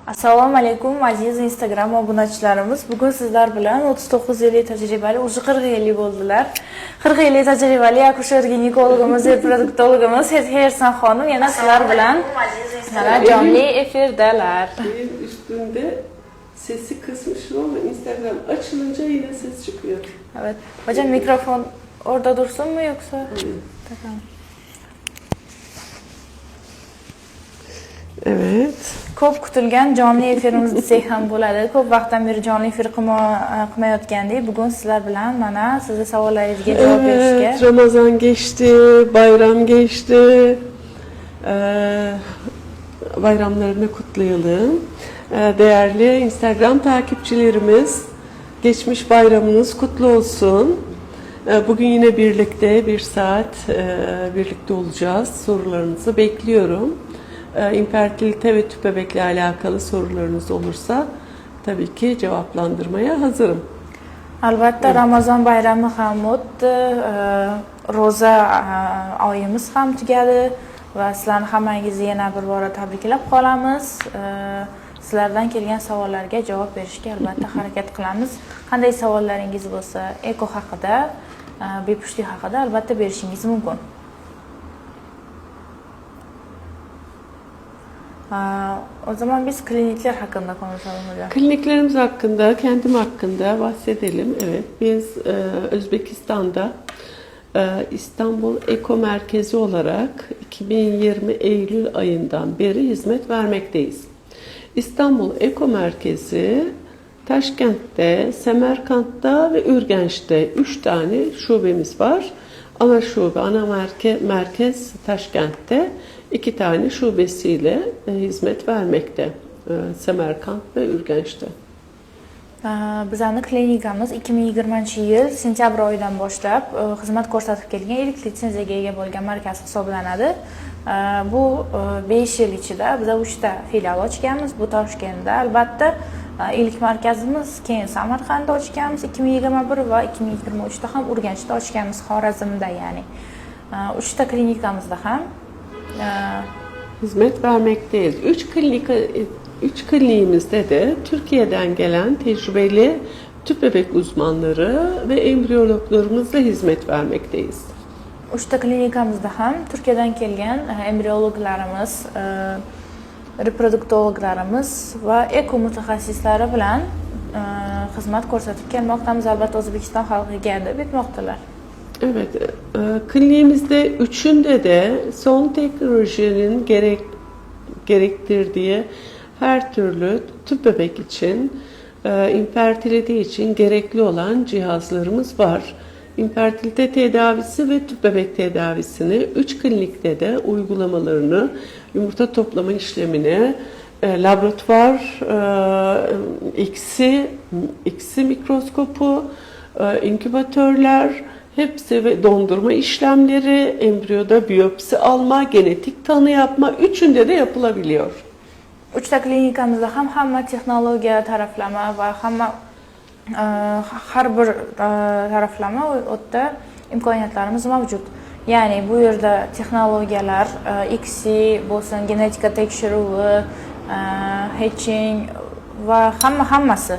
Assalomu alaykum aziz Instagram obunachilarimiz. Bugun sizlar bilan 39 yillik tajribali, o'zi 40 yillik bo'ldilar. 40 yillik tajribali akusher-ginekologimiz, reproduktologimiz Hersan xonim yana sizlar bilan jonli efirdalar. Üstünde sesi kısmışım ama Instagram açılınca yine ses çıkıyor. Evet. Hocam mikrofon orada dursun mu yoksa? Tamam. Evet. Ko'p kutilgan jonli efirimiz desak ham bo'ladi. Ko'p vaqtdan beri jonli efir qilmayotgandik. Bugun sizlar bilan mana sizning savollaringizga javob berishga. Evet, Ramazan geçti, bayram geçti. Bayramlarını kutlayalım. Değerli Instagram takipçilerimiz, geçmiş bayramınız kutlu olsun. Bugün yine birlikte bir saat birlikte olacağız. Sorularınızı bekliyorum. İnfertilite ve tüp bebekle alakalı sorularınız olursa tabii ki cevaplandırmaya hazırım. Albatta Ramazon bayrami ham o'tdi, ro'za oyimiz ham tugadi va sizlarni hammangizni yana bir bora tabriklab qolamiz. Sizlardan kelgan savollarga javob berishga albatta harakat qilamiz. Qanday savollaringiz bo'lsa, eko haqida, bepushtlik haqida albatta berishingiz mumkin. O zaman biz klinikler hakkında konuşalım hocam. Kliniklerimiz hakkında, kendim hakkında bahsedelim. Evet, biz Özbekistan'da İstanbul Eko Merkezi olarak 2020 Eylül ayından beri hizmet vermekteyiz. İstanbul Eko Merkezi Taşkent'te, Semerkant'ta ve Ürgenç'te 3 tane şubemiz var. Ana şube, ana merkez Taşkent'te, 2 tane şubesiyle hizmet vermekte. Semerkant ve Ürgenç'te. Bizning klinikamiz 2020-yil sentyabr oyidan boshlab xizmat ko'rsatib kelgan ilk litsenziyaga ega bo'lgan markaz hisoblanadi. Bu 5 yil ichida biz 3 ta filial ochganmiz. Bu Toshkentda albatta ilk markazimiz, keyin Samarqandda ochganmiz 2021 va 2023da ham Urganchda ochganmiz, Xorazmda ya'ni. 3 ta klinikamizda ham hizmet vermekteyiz. 3 kliniğimizde de Türkiye'den gelen tecrübeli tüp bebek uzmanları ve embriyologlarımızla hizmet vermekteyiz. 3 ta klinikamizda ham Turkiyadan kelgan embriyologlarimiz, reproduktologlarimiz va eko mutaxassislari bilan xizmat ko'rsatib kelmoqdamiz. Albatta O'zbekiston xalqiga deb aytmoqdalar. Evet, kliniğimizde üçünde de son teknolojinin gerektirdiği her türlü tüp bebek için, infertilite için gerekli olan cihazlarımız var. İnfertilite tedavisi ve tüp bebek tedavisini 3 klinikte de uygulamalarını, yumurta toplama işlemini, laboratuvar, X-ray mikroskopu, inkübatörler, hepsi ve dondurma işlemleri, embriyoda biyopsi alma, genetik tanı yapma, üçünde de yapılabiliyor. 3 ta klinikamizda ham hamma texnologiya taraflama va hamma har bir taraflama o'tda imkoniyatlarimiz mavjud. Ya'ni bu yerda texnologiyalar, X-ray bo'lsin, genetika tekshiruvi, hatching va hammasi.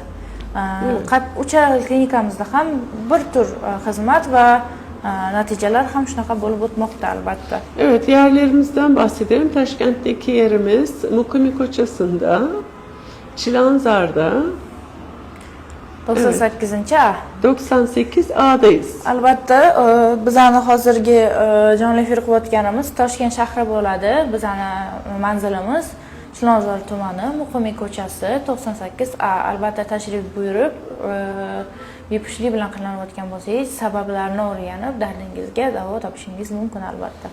Uchala klinikamizda ham bir tur xizmat va natijalar ham shunaqa bo'lib o'tmoqda albatta. Evet, yerlerimizden bahsedelim. Taşkent'teki yerimiz Mukumi Koçası'nda, Çilanzar'da, 98-A. 98A'dayız. Albatta, bizani hozirgi jonli efir qilayotganimiz Toshkent shahri bo'ladi. Bizani manzilimiz Chilonzor tumani, Muqimiy ko'chasi 98A. Albatta tashrif buyurib, bepushtlik bilan qilinayotgan bo'lsangiz, sabablarini o'rganib, dardingizga davo topishingiz mumkin albatta.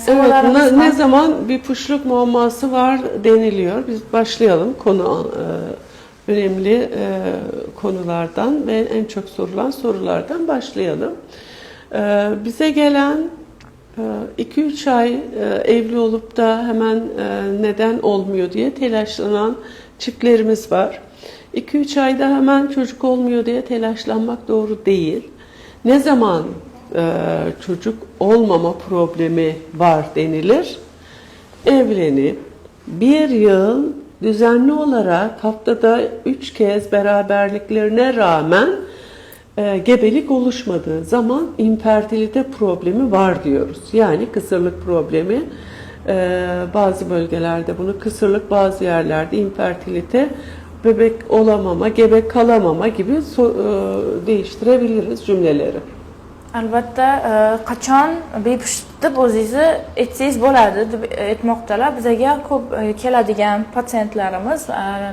Evet, ne zaman bepushtlik muamması var deniliyor. Biz başlayalım konu önemli konulardan ve en çok sorulan sorulardan başlayalım. Bize gelen 2-3 ay evli olup da hemen neden olmuyor diye telaşlanan çiftlerimiz var. 2-3 ayda hemen çocuk olmuyor diye telaşlanmak doğru değil. Ne zaman çocuk olmama problemi var denilir? Evlenip 1 yıl düzenli olarak haftada 3 kez beraberliklerine rağmen gebelik oluşmadığı zaman infertilite problemi var diyoruz. Yani kısırlık problemi. Bazı bölgelerde bunu kısırlık, bazı yerlerde infertilite, bebek olamama, gebe kalamama gibi değiştirebiliriz cümleleri. Albatta, qachon bepusht deb o'zingizni aytsangiz bo'ladi deb aytmoqdalar. Bizga ko'p keladigan patsientlarimiz,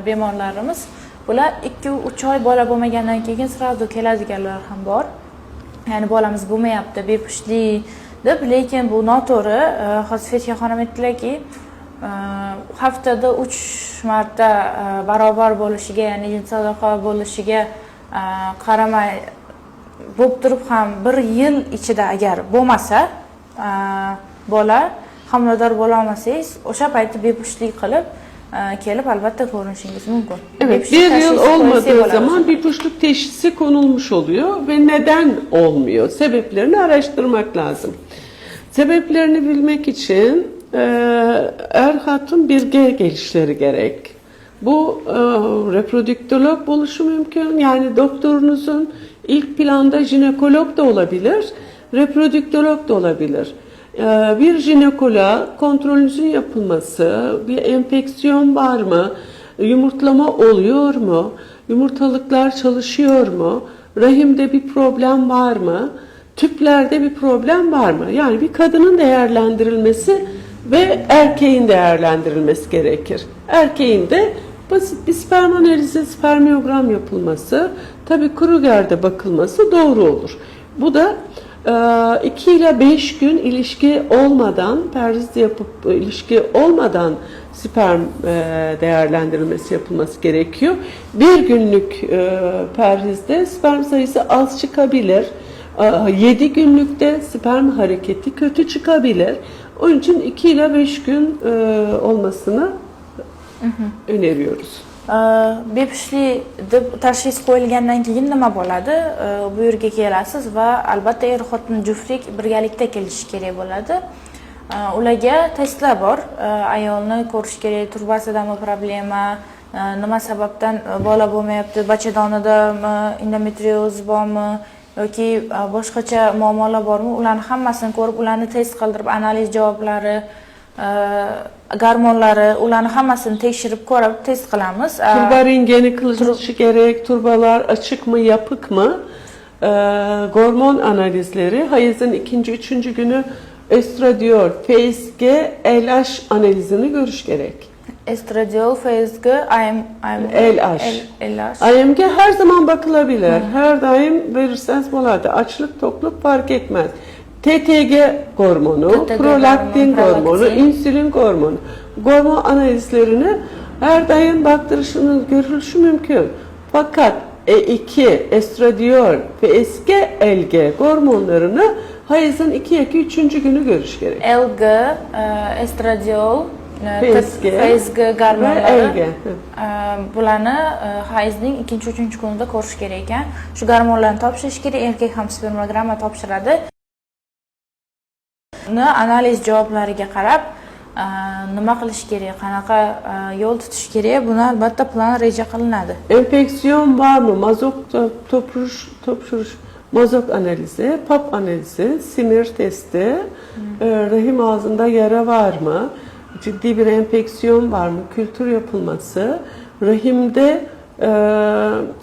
bemorlarimiz bular 2-3 oy bola bo'lmagandan keyin sразу keladiganlar ham bor. Ya'ni bolamiz bo'lmayapti, bepushli deb, lekin bu noto'g'ri. Hozir Fethiya xonim aytdilarki, haftada 3 marta barobar bo'lishiga, ya'ni jinsiy aloqa bo'lishiga qaramay bo'lib turib ham 1 yil ichida agar bo'lmasa bola, homilador bo'la olmasangiz, o'sha payti bepushtlik qilib kelib albatta ko'rinishingiz mumkin. Evet, 1 yıl olmadığı zaman bepushluk teşhisi konulmuş oluyor ve neden olmuyor? Sebeplerini araştırmak lazım. Sebeplerini bilmek için hatun bir G gelişleri gerek. Bu reprodüktolog buluşu mümkün. Yani doktorunuzun ilk planda jinekolog da olabilir, reprodüktolog da olabilir. Bir jinekoloğa kontrolünüzün yapılması, bir enfeksiyon var mı, yumurtlama oluyor mu, yumurtalıklar çalışıyor mu, rahimde bir problem var mı, tüplerde bir problem var mı? Yani bir kadının değerlendirilmesi ve erkeğin değerlendirilmesi gerekir. Erkeğin de basit bir sperm analizi, spermiyogram yapılması, tabii Kruger'de bakılması doğru olur. Bu da 2 ile 5 gün ilişki olmadan, perhiz yapıp ilişki olmadan sperm değerlendirilmesi yapılması gerekiyor. 1 günlük perhizde sperm sayısı az çıkabilir. 7 günlükte sperm hareketi kötü çıkabilir. Onun için 2 ile 5 gün olmasını öneriyoruz. Bepushli deb tashxis qo'yilgandan keyin nima bo'ladi? Bu yerga kelasiz va albatta er-xotin juftlik birgalikda kelishi kerak bo'ladi. Ularga testlar bor. Ayolni ko'rish kerak, turbasidami problema, nima sababdan bola bo'lmayapti, bachadonidami endometrioz bormi yoki boshqacha muammolar bormi? Ularni hammasini ko'rib, ularni test qildirib, analiz javoblari, gormonlari, ularni hammasini tekshirib ko'rib test qilamiz. Turba rengeni kılıcı gerek, turbalar açık mı, yapık mı? Hormon analizleri, hayızın 2. 3. günü estradiol, FSG, LH analizini görüş gerek. Estradiol, FSG, LH. IMG her zaman bakılabilir. Her daim verirseniz болады. Açlık, tokluk fark etmez. TTG hormonu, prolaktin hormonu, insülin hormonu. Hormon analizlerini her daim baktırışınız görülüşü mümkün. Fakat E2, estradiol, FSG, LG hormonlarını hayızın 2-3. günü görüş gerek. LG, estradiol, FSG gormonlari LG. Bularni hayızning 2-3. kunida ko'rish kerak ekan. Shu gormonlarni topshirish kerak, erkak ham spermogramma topshiradi. Analiz javoblariga qarab nima qilish kerak, qanaqa yo'l tutish kerak, buni albatta plan reja qilinadi. Enfeksiyon var mı? Mazok topşuruş, mazok analizi, pap analizi, simir testi, rahim ağzında yara var mı? Ciddi bir enfeksiyon var mı? Kültür yapılması, rahimde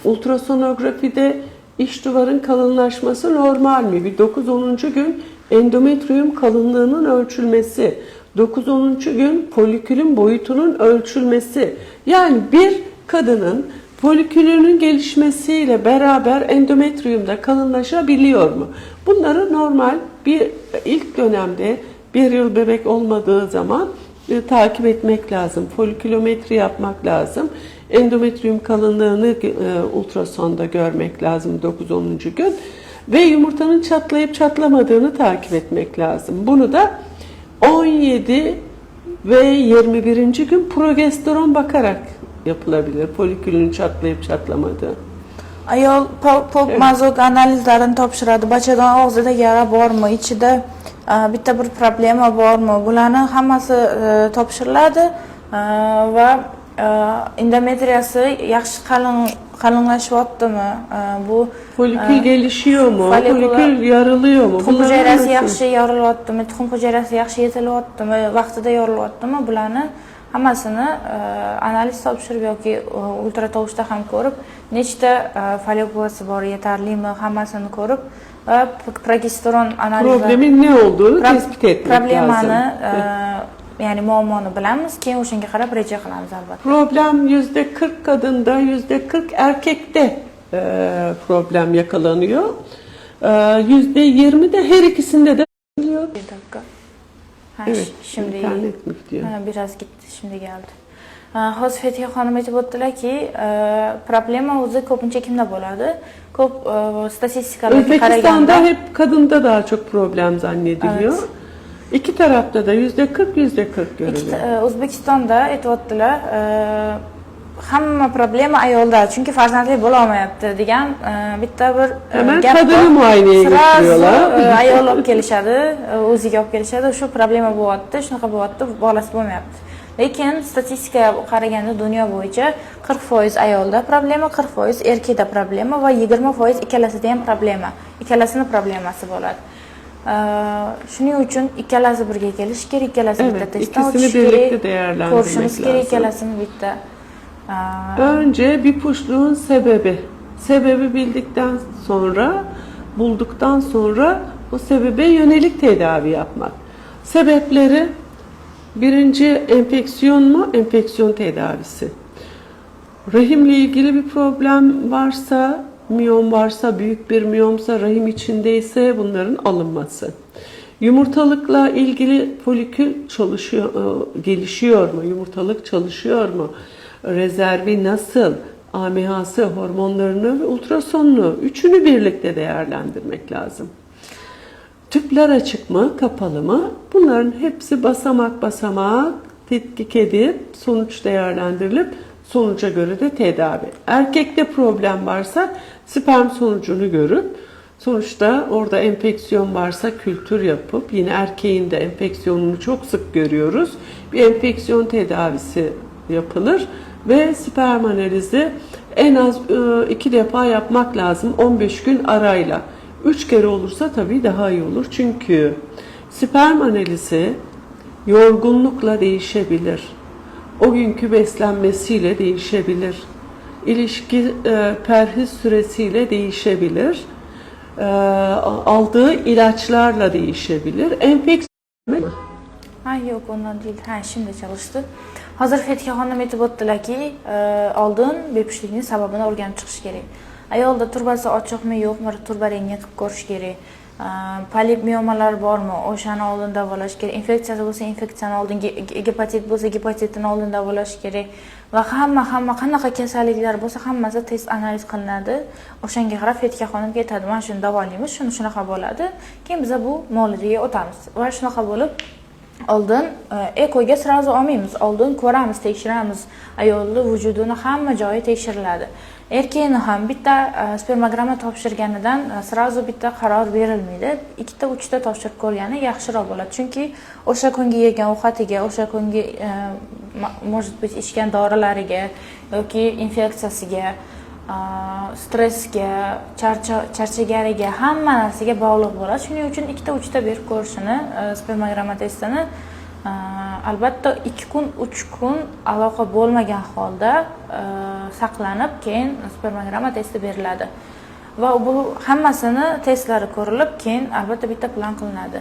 ultrasonografide iç duvarın kalınlaşması normal mi? Bir 9-10. gün endometrium kalınlığının ölçülmesi, 9-10. gün folikülün boyutunun ölçülmesi. Yani bir kadının folikülünün gelişmesiyle beraber endometriumda kalınlaşabiliyor mu? Bunları normal bir ilk dönemde 1 yıl bebek olmadığı zaman takip etmek lazım. Folikülometri yapmak lazım. Endometrium kalınlığını ultrasonda görmek lazım 9-10. gün. Ve yumurtanın çatlayıp çatlamadığını takip etmek lazım. Bunu da 17 ve 21. gün progesteron bakarak yapılabilir. Folikülün çatlayıp çatlamadığı. Ayol pop mazok analizlarini topshiradi. Bachadon og'zida yara bormi, ichida bitta bir problema bormi? Bularni hammasi topshiriladi va endometriyasi yaxshi qalinlashyaptimi? Bu Folikül gelişiyor mu? Folikül Folikül yarılıyor mu? tuxum Bunlar hujayrasi nasıl? yaxshi yorilyaptimi? Tuxum hujayrasi yaxshi yetilyaptimi? Vaqtida yorilyaptimi? Bularni hammasini analiz topshirib yoki ultratovushda ham ko'rib, nechta folikulasi bor, yetarlimi, hammasini ko'rib va progesteron analizi Problemin ne olduğunu tespit etmek problemani lazım. ya'ni muammoni bilamiz, keyin o'shanga qarab reja qilamiz albatta. Problem %40 kadında, %40 erkekte problem yakalanıyor. %20 de her ikisinde de oluyor. Bir dakika. Ha, Evet, şimdi internet mi gidiyor? biraz gitti, şimdi geldi. Hozir Fatiha xonim aytib o'tdilarki, problema o'zi ko'pincha kimda bo'ladi? Ko'p statistikalarga Özbekistan'da qaraganda hep kadında daha çok problem zannediliyor. Evet. İki tarafta da %40 %40 görülüyor. O'zbekistonda aytyaptilar, hamma problema ayolda, chunki farzandli bo'la olmayapti degan bitta bir Hemen gap kadını bor. muayeneye Sразу, götürüyorlar. ayol olib kelishadi, o'ziga olib kelishadi, shu problema bo'lyapti, shunaqa bo'lyapti, bolasi bo'lmayapti. Lekin statistikaga qaraganda dunyo bo'yicha 40% ayolda problema, 40% erkakda problema va 20% ikkalasida ham problema. Ikkalasini problemasi bo'ladi. Shuning uchun ikkalasi birga kelish kerak, ikkalasi Evet, bitta testdan ikisini o'tish birlikte kerak, değerlendirmek ko'rishimiz kerak, lazım. ikkalasini bitta. Önce bir puşluğun sebebi. Sebebi bulduktan sonra o sebebe yönelik tedavi yapmak. Sebepleri birinci enfeksiyon mu? Enfeksiyon tedavisi. Rahimle ilgili bir problem varsa, miyom varsa, büyük bir miyomsa, rahim içindeyse bunların alınması. Yumurtalıkla ilgili folikül gelişiyor mu? Yumurtalık çalışıyor mu? Rezervi nasıl? AMH'sı, hormonlarını ve ultrasonunu, üçünü birlikte değerlendirmek lazım. Tüpler açık mı, kapalı mı? Bunların hepsi basamak basamak tetkik edip sonuç değerlendirilip sonuca göre de tedavi. Erkekte problem varsa sperm sonucunu görüp sonuçta orada enfeksiyon varsa kültür yapıp yine erkeğin de enfeksiyonunu çok sık görüyoruz. Bir enfeksiyon tedavisi yapılır ve sperm analizi en az 2 defa yapmak lazım 15 gün arayla. 3 kere olursa tabii daha iyi olur. Çünkü sperm analizi yorgunlukla değişebilir. O günkü beslenmesiyle değişebilir. İlişki perhiz süresiyle değişebilir. Aldığı ilaçlarla değişebilir. Enfeksiyon Ha, yo'q, ondan değil. Ha, şimdi çalıştı. Hozir Fatiha xonim aytib o'tdilarki, oldin bepushtlikning sababini o'rganib chiqish kerak. Ayolda turbasi ochiqmi, yo'qmi, turba rentgen qilib ko'rish kerak. Polip miyomalar bormi, o'shani oldin davolash kerak. Infeksiyasi bo'lsa, infeksiyani oldin, gepatit bo'lsa, gepatitini oldin davolash kerak. Va hamma qanaqa kasalliklar bo'lsa, hammasi test analiz qilinadi. O'shanga qarab Fatiha xonimga aytadi, "Mana shuni davolaymiz, shunaqa bo'ladi." Keyin biz bu muolajaga o'tamiz. Va shunaqa bo'lib oldin ekoga sразу olmaymiz. Oldin ko'ramiz, tekshiramiz. Ayolning vujudini hamma joyi tekshiriladi. Erkakni ham bitta spermogramma topshirganidan sразу bitta qaror berilmaydi. 2-3 ta topshirib ko'rgani yaxshiroq bo'ladi. Chunki o'sha kungi yegan ovqatiga, o'sha kungi может быть ichgan dorilariga yoki infeksiyasiga, stressga, charchaganiga, hamma narsaga bog'liq bo'ladi. Shuning uchun 2-3 ta berib ko'rishini, spermogramma testini albatta 2 kun, 3 kun aloqa bo'lmagan holda saqlanib, keyin spermogramma testi beriladi. Va bu hammasini testlari ko'rilib, keyin albatta bitta plan qilinadi.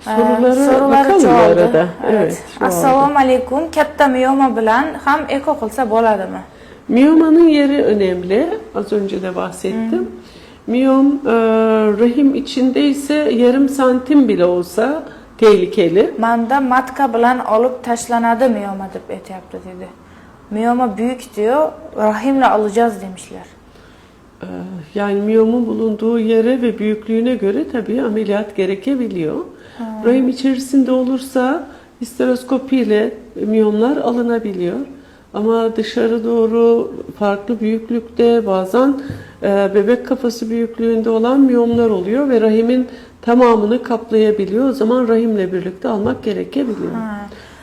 Soruları bakalım bu arada. Evet. Assalomu alaykum. Katta miyoma bilan ham eko qilsa bo'ladimi? Miyomanın yeri önemli. Az önce de bahsettim. Miyom rahim içindeyse yarım santim bile olsa tehlikeli. Manda matka bilan olib tashlanadi miyoma deb aytyapti dedi. Miyoma büyük diyor, rahimle alacağız demişler. Yani miyomun bulunduğu yere ve büyüklüğüne göre tabii ameliyat gerekebiliyor. Rahim içerisinde olursa histeroskopiyle miyomlar alınabiliyor. Ama dışarı doğru farklı büyüklükte bazen bebek kafası büyüklüğünde olan miyomlar oluyor ve rahimin tamamını kaplayabiliyor. O zaman rahimle birlikte almak gerekebiliyor.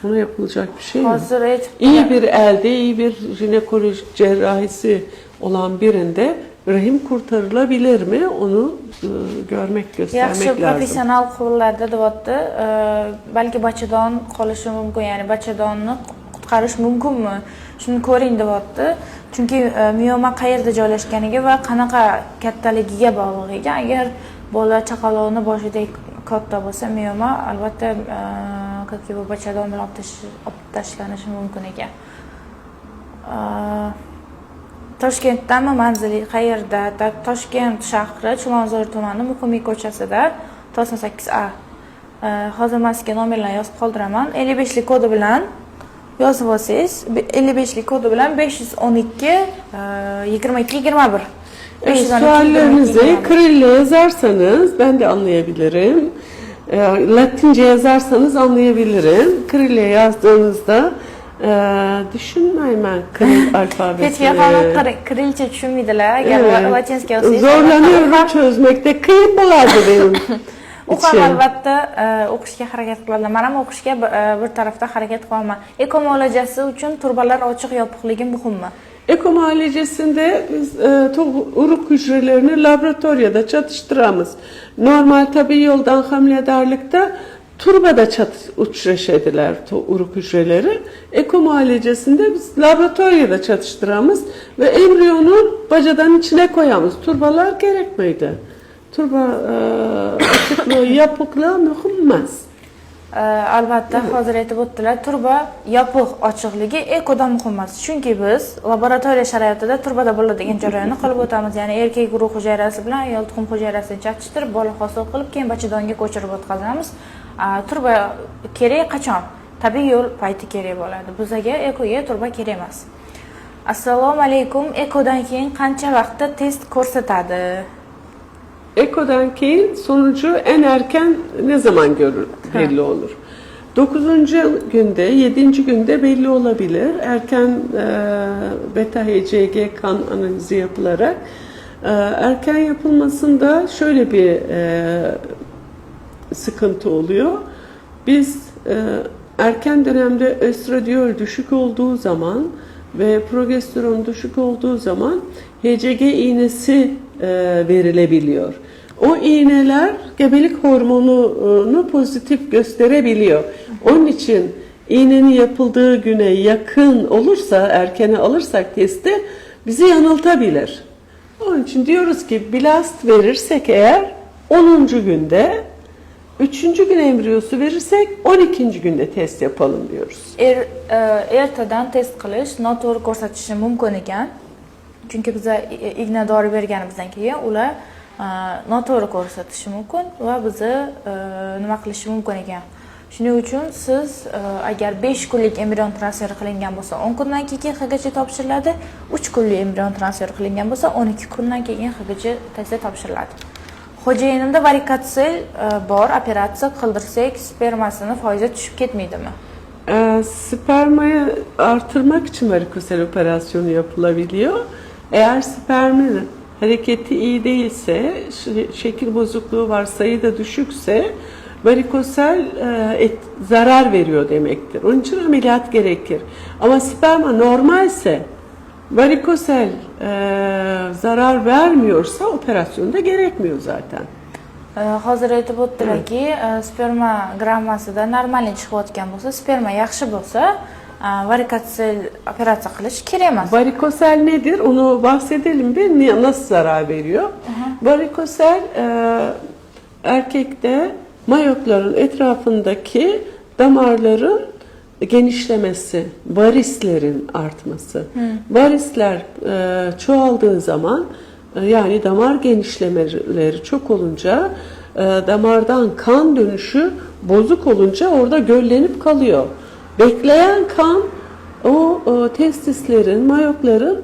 Ona yapılacak bir şey yok. Hozir aytib İyi bir elde, iyi bir jinekolojik cerrahisi olan birinde rahim kurtarılabilir mi? Onu görmek, göstermek yaxshi lazım. professional qo'llarda deyapti. Balki bachadon qolishi mumkin, ya'ni bachadonni qutqarish mumkinmi? Shuni ko'ring deyapti. Chunki mioma qayerda joylashganiga va qanaqa kattaligiga bog'liq ekan. Agar bola chaqaloqni boshidek katta bo'lsa, mioma albatta как его bachadon bilan olib tashlanishi mumkin ekan. Toshkentdami manzili qayerda? Toshkent shahri Chilonzor tumani Muqimiy ko'chasida 98A. Hozir masga nomerlarni yozib qoldiraman. 55lik kodi bilan yozib olsangiz, 55lik kodi bilan 512 22 21. Suallerinizi Kirille yazarsanız ben de anlayabilirim. Latince yazarsanız anlayabilirim. Kirille yazdığınızda düşünmeyin ben Kiril alfabesini. Hech Kirilcha tushunmaydilar. Agar latinska yozsangiz zorlanıyorum çözmekte. Kıyım bulardı benim u ham albatta o'qishga harakat qiladi. Men ham o'qishga bir tarafda harakat qilaman. Eko muolajasi uchun turbalar ochiq yopiqligi muhimmi? Eko muolajasında biz uruk hücrelerini laboratuvarda çatıştıramız. Normal tabii yoldan hamiledarlıkta turbada uçreşediler uruk hücreleri. Eko muolajasında biz laboratuvarda çatıştıramız ve embriyonu bacadan içine koyamız. Turbalar gerekmeydi. Turba açıklığı, yapıklığı mühimmas. Albatta hozir aytib o'tdilar, turba yopiq ochiqligi ekodan muhim emas. Chunki biz laboratoriya sharoitida turbada bo'ladigan jarayonni qilib o'tamiz. Ya'ni erkak guruh hujayrasi bilan ayol tuxum hujayrasini chatishtirib, bola hosil qilib, keyin bachadonga ko'chirib o'tkazamiz. Turba kerak qachon? Tabiiy yo'l payti kerak bo'ladi. Bizga ekoga turba kerak emas. Assalomu alaykum. Ekodan keyin qancha vaqtda test ko'rsatadi? Ekodan keyin sonucu en erken ne zaman belli olur? 9. günde, 7. günde belli olabilir. Erken beta HCG kan analizi yapılarak erken yapılmasında şöyle bir sıkıntı oluyor. Biz erken dönemde östradiol düşük olduğu zaman ve progesteron düşük olduğu zaman HCG iğnesi verilebiliyor. O iğneler gebelik hormonunu pozitif gösterebiliyor. Onun için iğnenin yapıldığı güne yakın olursa, erkene alırsak testi bizi yanıltabilir. Onun için diyoruz ki blast verirsek eğer 10. günde, 3. gün embriyosu verirsek 12. günde test yapalım diyoruz. Ertadan test qilish noto'g'ri ko'rsatishi mumkin ekan. Chunki biz igna dori berganimizdan keyin ular noto'g'ri ko'rsatishi mumkin va bizni nima qilishi mumkin ekan. Shuning uchun siz agar 5 kunlik embrion transferi qilingan bo'lsa 10 kundan keyin HGC topshiriladi, 3 kunlik embrion transferi qilingan bo'lsa 12 kundan keyin HGC testi topshiriladi. Xo'jayinimda varikotsel bor, operatsiya qildirsak spermasini foizi tushib ketmaydimi? Spermayı artırmak için varikosel operasyonu yapılabiliyor. Eğer spermin hareketi iyi değilse, şekil bozukluğu var, sayı da düşükse varikosel zarar veriyor demektir. Onun için ameliyat gerekir. Ama sperma normalse, varikosel zarar vermiyorsa operasyonda gerekmiyor zaten. Hozir aytib o'tdilarki, spermogrammasida normalni chiqayotgan bo'lsa, sperma yaxshi bo'lsa, varikotsel operatsiya qilish kerak emas. Varikosel nedir? Onu bahsedelim bir. Nasıl zarar veriyor? Varikosel erkekte mayokların etrafındaki damarların genişlemesi, varislerin artması. Varisler çoğaldığı zaman yani damar genişlemeleri çok olunca damardan kan dönüşü bozuk olunca orada göllenip kalıyor. Bekleyen kan o testislerin, mayokların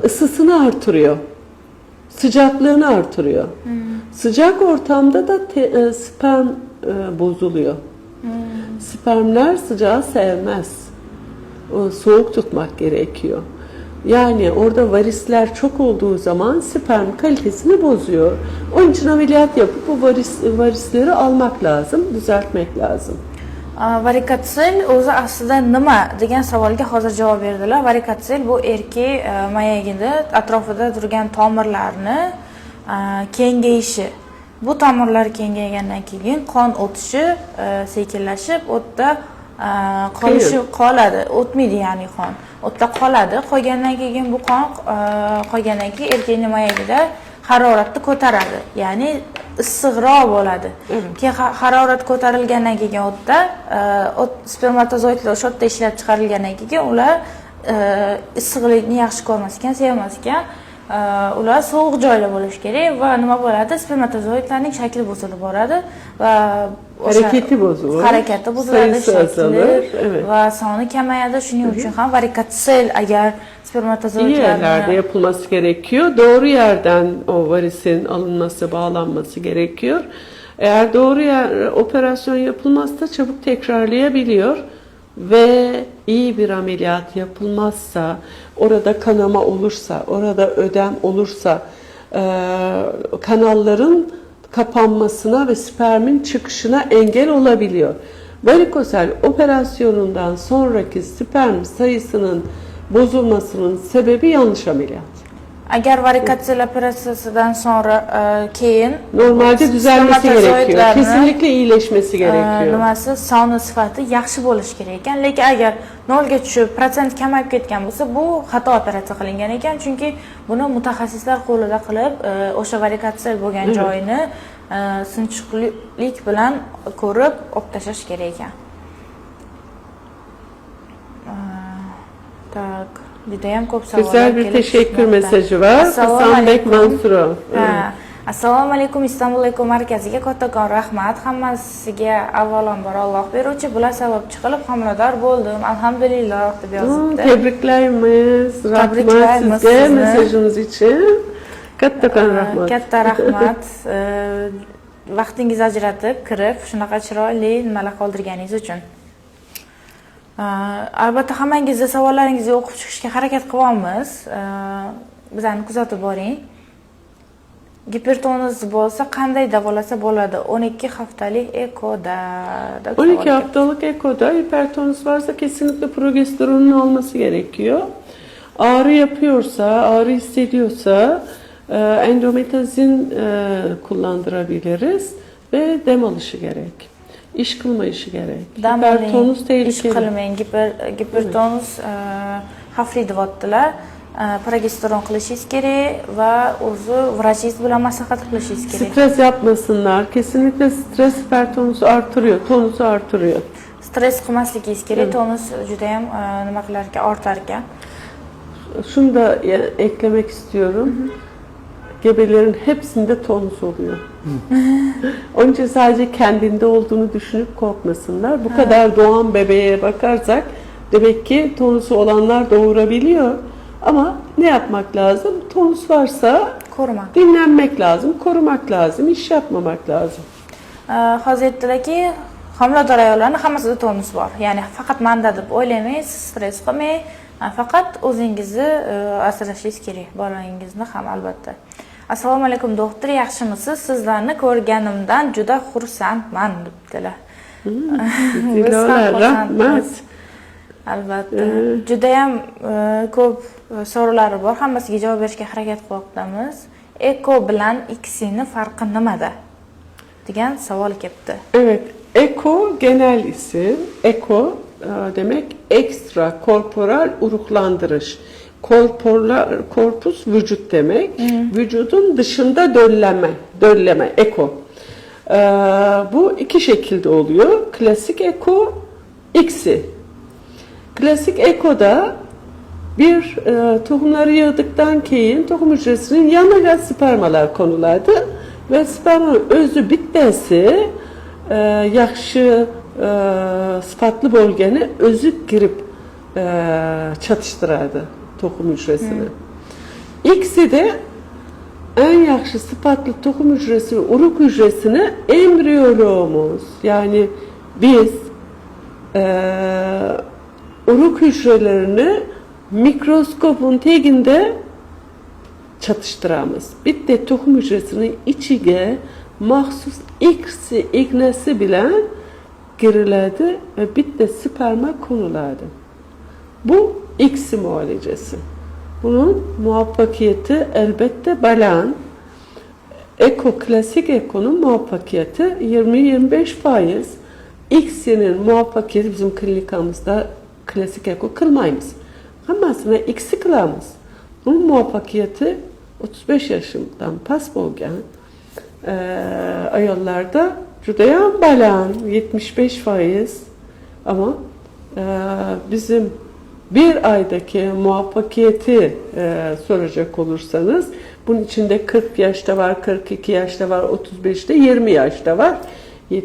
ısısını artırıyor. Sıcaklığını artırıyor. Sıcak ortamda da sperm bozuluyor. Spermler sıcağı sevmez. Soğuk tutmak gerekiyor. Yani orada varisler çok olduğu zaman sperm kalitesini bozuyor. Onun için ameliyat yapıp bu varisleri almak lazım, düzeltmek lazım. Varikotsel o'zi aslida nima degan savolga hozir javob berdilar. Varikotsel bu erkak mayagida atrofida turgan tomirlarni kengayishi. Bu tomirlar kengaygandan keyin qon o'tishi sekinlashib, o'tda qoladi. O'tmaydi ya'ni qon. O'tda qoladi. Qolgandan keyin bu qon qolgandan keyin erkakning mayagida haroratni ko'taradi. Ya'ni issiqroq bo'ladi. Keyin harorat ko'tarilgandan keyin o'tda spermatozoidlar o'sha yerda ishlab chiqarilgandan keyin ular issiqlikni yaxshi ko'rmas ekan, sevmas ekan. Ular sovuq joyda bo'lishi kerak va nima bo'ladi? Spermatozoidlarning shakli buzilib boradi va harakati bozulur. Harakati buziladi, shakli va soni kamayadi. Shuning uchun ham varikotsel agar spermatozoidlarni yerlerde yapılması gerekiyor. Doğru yerden o varisin alınması, bağlanması gerekiyor. Eğer doğru yer operasyon yapılmazsa çabuk tekrarlayabiliyor ve iyi bir ameliyat yapılmazsa, orada kanama olursa, orada ödem olursa, kanalların kapanmasına ve spermin çıkışına engel olabiliyor. Varikosel operasyonundan sonraki sperm sayısının bozulmasının sebebi yanlış ameliyat. Agar varikotsel operatsiyasidan sonra keyin normalde düzelmesi gerekiyor. Kesinlikle iyileşmesi gerekiyor. Nimasi soni sifati yaxshi bo'lishi kerak ekan, lekin agar nolga tushib, prosent kamayib ketgan bo'lsa, bu xato operatsiya qilingan ekan, chunki buni mutaxassislar qo'lida qilib, o'sha varikotsel bo'lgan joyini sinchiqlik bilan ko'rib, olib tashlash kerak ekan. Tak. Judayam ko'p savollar. Güzel bir teşekkür mesajı var. Hasanbek Mansurov. Assalomu alaykum, Istanbul Eko markaziga kattakon rahmat. Hammasiga avvalambor Alloh beruvchi, bular sababchi qilib homilador bo'ldim. Alhamdulillah deb yozibdi. Tebriklaymiz. Rahmat sizga mesajınız için. Kattakon rahmat. Katta rahmat. Vaqtingizni ajratib kirib, shunaqa chiroyli nimalar qoldirganingiz uchun. Albatta hammangizni savollaringizni o'qib chiqishga harakat qilyapmiz. Bizlarni kuzatib boring. Gipertonus bo'lsa qanday davolasa bo'ladi? 12 haftalik ekoda. 12 haftalık ekoda hipertonus varsa kesinlikle progesteronun olması gerekiyor. Ağrı yapıyorsa, ağrı hissediyorsa endometazin kullandırabiliriz ve dem alışı gerek. İş kılma işi gerek. Hipertonus tehlikeli. İş qilmang. Gipertonus xavfli deyaptilar. Progesteron qilishingiz kerak va o'zi vrachingiz bilan maslahat qilishingiz kerak. Stres yapmasınlar. Kesinlikle stres hipertonusu artırıyor, tonusu artırıyor. Stres qilmasligingiz kerak. Tonus juda ham nima qilar ekan, ortar ekan. Şunu da eklemek istiyorum. Gebelerin hepsinde tonus oluyor. Onun için sadece kendinde olduğunu düşünüp korkmasınlar. Bu kadar doğan bebeğe bakarsak demek ki tonusu olanlar doğurabiliyor. Ama ne yapmak lazım? Tonus varsa korumak, dinlenmek lazım, korumak lazım, iş yapmamak lazım. Hozir aytdilarki, homilador ayollarning hammasida tonus bor. Ya'ni faqat manda deb o'ylamang, stres qilmang, faqat o'zingizni asrashingiz kerak, bolangizni ham albatta. Assalomu alaykum doktor, yaxshimisiz? Sizlarni ko'rganimdan juda xursandman debdilar. Rahmat. Albatta. Juda ham ko'p savollar bor. Hammasiga javob berishga harakat qilyapmiz. Eko bilan X'ning farqi nimada? degan savol kelibdi. Evet, eko genel isim. Eko demek ekstra korporal uruklandırış. Korpus vücut demek. Vücudun dışında dölleme, eko. Bu iki şekilde oluyor. Klasik eko, X'i. Klasik ekoda bir tohumları yığdıktan keyin tohum hücresinin yanına spermalar konulardı ve spermanın özü bitmesi yaxşı sıfatlı bölgeni özü girip çatıştırardı tohum hücresini. X'i de en yaxşı sıfatlı tohum hücresi ve uruk hücresini embriyoloğumuz, yani biz uruk hücrelerini mikroskopun teginde çatıştıramız. Bitti tohum hücresinin içige mahsus X'i ignesi bilen giriladi ve bitta sperma konuladi. Bu X muolajasi. Bunun muvaffakiyeti elbette baland. Klasik eko'nun muvaffakiyeti 20-25%. X'nin muvaffakiyeti bizim klinikamızda klasik eko kılmaymiz. Hammasini X'i kılamiz. Bunun muvaffakiyeti 35 yaşından pas bo'lgan ayollarda judayam baland 75%. Ama bizim bir aydaki muvaffakiyeti soracak olursanız bunun içinde 40 yaşta var, 42 yaşta var, 35'te, 20 yaşta var, 70%.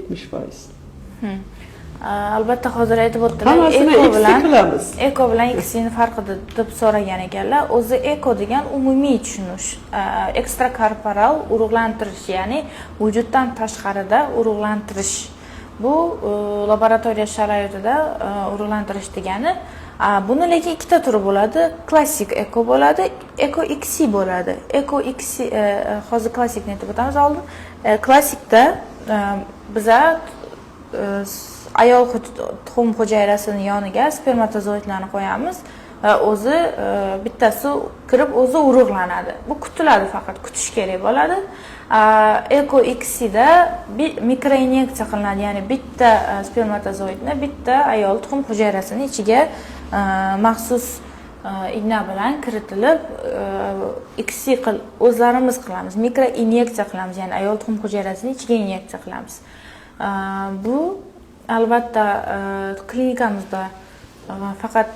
Albatta hozir aytib o'tdilar, Hammasini X'i qilamiz. eko bilan X'ning farqida deb so'ragan ekanlar. O'zi eko degan umumiy tushunish, ekstrakorporal urug'lantirish, ya'ni vujuddan tashqarida urug'lantirish. Bu laboratoriya sharoitida urug'lantirish degani. Buni lekin ikkita turi bo'ladi. Klassik eko bo'ladi, eko XC bo'ladi. Eko XC hozir klassikni aytib o'tamiz oldin. Klassikda biza ayol tuxum hujayrasini yoniga spermatozoidlarni qo'yamiz va o'zi bittasi kirib o'zi urug'lanadi. Bu kutiladi, faqat kutish kerak bo'ladi. Eko XC'da mikroinyeksiya qilinadi, ya'ni bitta spermatozoidni bitta ayol tuxum hujayrasini ichiga maxsus igna bilan kiritilib XC o'zlarimiz qilamiz. Mikroinyeksiya qilamiz, ya'ni ayol tuxum hujayrasini ichiga inyeksiya qilamiz. Bu albatta klinikamizda faqat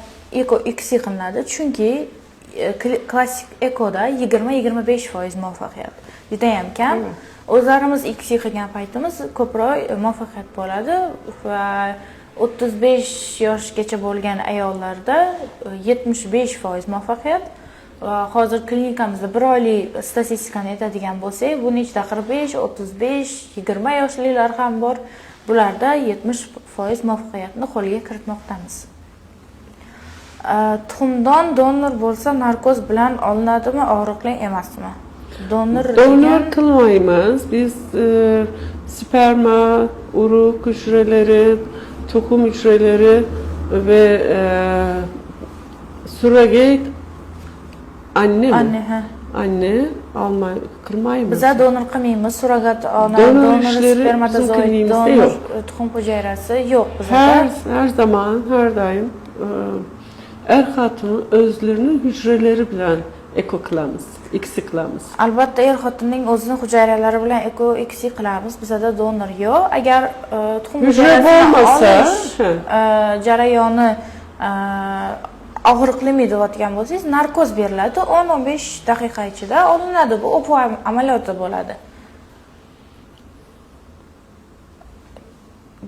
eko XC qilinadi, chunki klassik ekoda 20-25% muvaffaqiyat. Juda ham kam. O'zlarimiz XC qilgan paytimiz ko'proq muvaffaqiyat bo'ladi va 35 yoshgacha bo'lgan ayollarda 75% muvaffaqiyat. Hozir klinikamizda bir oylik statistikani aytadigan bo'lsak, buning ichida 45, 35, 20 yoshlilar ham bor. Bularda 70% muvaffaqiyatni qo'lga kiritmoqdamiz. Tuxumdan donor bo'lsa narkoz bilan olinadimi, og'riqli emasmi? Donor kılmaymiz. Biz sperma, uruk hücreleri, tohum hücreleri ve surrogate anne mi? Anne kırmaymiz. Bize donor qilmaymiz, surrogat donor spermatozoid, donor tuxum hujayrasi yo'q bizda. Her zaman, her daim er-xotin özlerinin hücreleri bilen eko qilamiz, X'i qilamiz. Albatta er-xotinning o'zining hujayralari bilan eko X'i qilamiz. Bizda donor yo'q. Agar tuxum hujayrasini olish jarayoni og'riqlimi deyotgan bo'lsangiz, narkoz beriladi. 10-15 daqiqa ichida olinadi. Bu o'pov amaliyoti bo'ladi.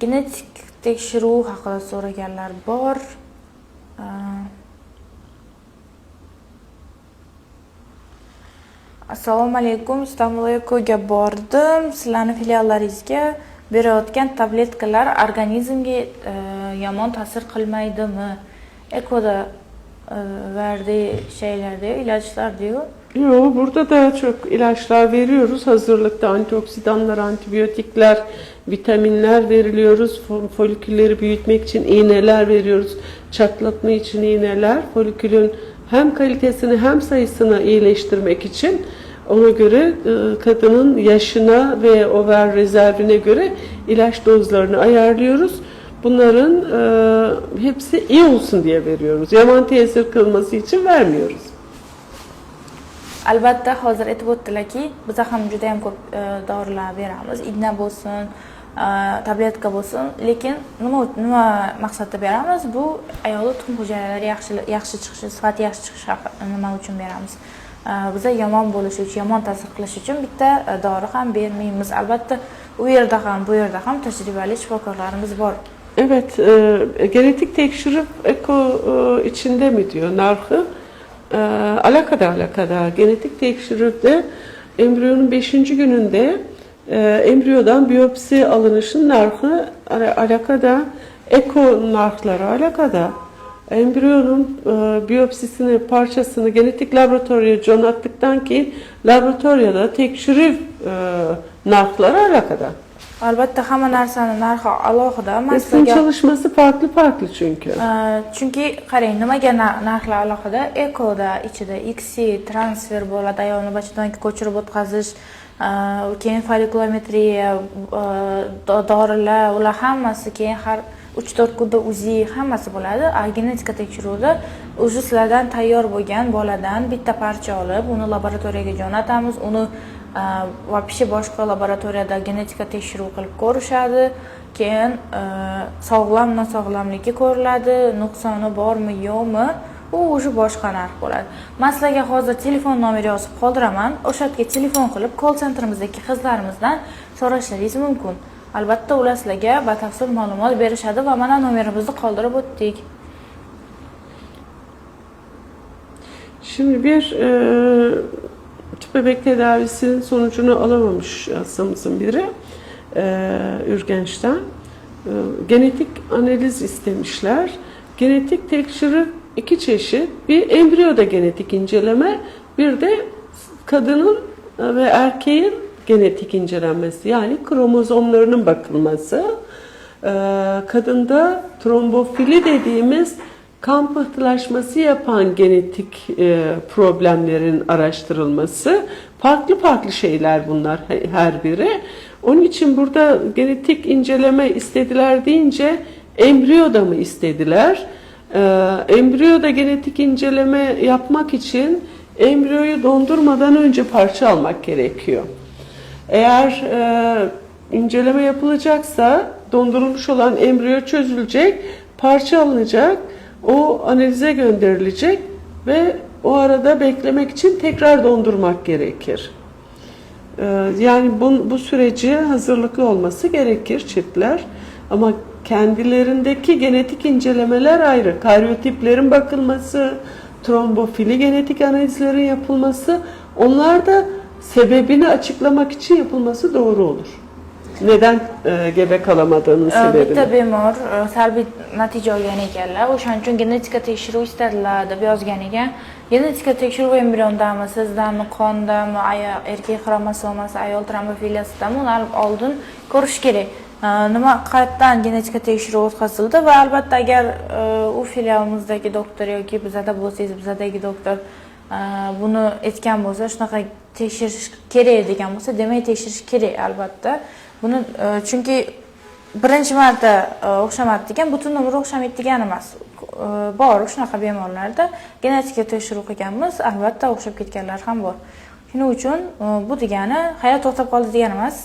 Genetik tekshiruv haqida so'raganlar bor. Assalomu alaykum, Istanbul ekoga bordim. Sizlarning filiallaringizga berayotgan tabletkalar organizmga yomon ta'sir qilmaydimi? Ekoda verdiği şeyler diyor, ilaçlar diyor. Yok, burada da çok ilaçlar veriyoruz. Hazırlıkta antioksidanlar, antibiyotikler, vitaminler veriliyoruz. Folikülleri büyütmek için iğneler veriyoruz. Çatlatma için iğneler. Folikülün hem kalitesini hem sayısını iyileştirmek için ona göre kadının yaşına ve over rezervine göre ilaç dozlarını ayarlıyoruz. Bunların hepsi iyi olsun diye veriyoruz. Yaman tesir kılması için vermiyoruz. Albatta hozir aytib o'tdilarki, biz ham juda ham ko'p dorilar beramiz. Igna bo'lsin, tabletka bo'lsin, lekin nima maqsadda beramiz? Bu ayolning tuxum hujayralari yaxshi chiqishi, sifati yaxshi chiqishi nima uchun beramiz? Biza yomon bo'lishi uchun, yomon ta'sir qilishi uchun bitta dori ham bermaymiz. Albatta u yerda ham, bu yerda ham tajribali shifokorlarimiz bor. Evet, genetik tekşirip eko içinde mi diyor narxı? Alakadar. Genetik tekşiripte embriyonun 5. gününde embriyodan biyopsi alınışın narxı alakada, eko narxları alakada. Embriyonun biyopsisini, parçasını genetik laboratuvara jo'nattıktan keyin laboratoriyada tekshirish narxlari alakada. Albatta hamma narsani narxi alohida. Hepsinin çalışması farklı çünkü. Chunki qarang, nimaga narxlar alohida? Ekoda ichida XC transfer bo'ladi, ayolni bachadonga ko'chirib o'tkazish, keyin folikulometriya, dorilar, ular hammasi keyin har 3-4 kunda UZI hammasi bo'ladi. Genetika tekshiruvida o'zi sizlardan tayyor bo'lgan boladan bitta parcha olib, uni laboratoriyaga jo'natamiz. Uni вообще boshqa laboratoriyada genetika tekshiruv qilib ko'rishadi. Keyin sog'lom nosog'lomligi ko'riladi, nuqsoni bormi, yo'qmi, u o'sha boshqa narx bo'ladi. Men sizlarga hozir telefon nomeri yozib qoldiraman. O'sha yerga telefon qilib, call centerimizdagi qizlarimizdan so'rashlaringiz mumkin. Albatta ular sizlarga batafsil ma'lumot berishadi va mana nomerimizni qoldirib o'tdik. Şimdi bir tüp bebek tedavisinin sonucunu alamamış hastamızın biri Ürgenç'ten. Genetik analiz istemişler. Genetik tekşiri iki çeşit. Bir embriyoda genetik inceleme, bir de kadının ve erkeğin genetik incelenmesi, yani kromozomlarının bakılması. Kadında trombofili dediğimiz kan pıhtılaşması yapan genetik problemlerin araştırılması. Farklı şeyler bunlar her biri. Onun için burada genetik inceleme istediler deyince embriyoda mı istediler? Embriyoda genetik inceleme yapmak için embriyoyu dondurmadan önce parça almak gerekiyor. Eğer inceleme yapılacaksa dondurulmuş olan embriyo çözülecek, parça alınacak, o analize gönderilecek ve o arada beklemek için tekrar dondurmak gerekir. Yani bu süreci hazırlıklı olması gerekir çiftler. Ama kendilerindeki genetik incelemeler ayrı. Karyotiplerin bakılması, trombofili genetik analizlerin yapılması, onlar da sebebini açıklamak için yapılması doğru olur. Neden gebe kalamadığının sebebini? Bitta bemor salbiy natija olgan ekanlar. O'shaning uchun genetika tekshiruv istadilar deb yozgan ekan. Genetika tekshiruv embriondami, sizdami, qondami, erkak xromosomasi, ayol trombofiliyasidami, uni oldin ko'rish kerak. Nima qayerdan genetika tekshiruv o'tkazildi va albatta agar u filialimizdagi doktor yoki bizada bo'lsangiz, bizadagi doktor buni aytgan bo'lsa, shunaqa tekshirish kerak degan bo'lsa, demak tekshirish kerak albatta. Buni chunki birinchi marta o'xshamadi degan, butun umr o'xshamaydi degan emas. Bor shunaqa bemorlarda genetika tekshiruv qilganmiz, albatta o'xshab ketganlar ham bor. Shuning uchun bu degani hayot to'xtab qoldi degani emas.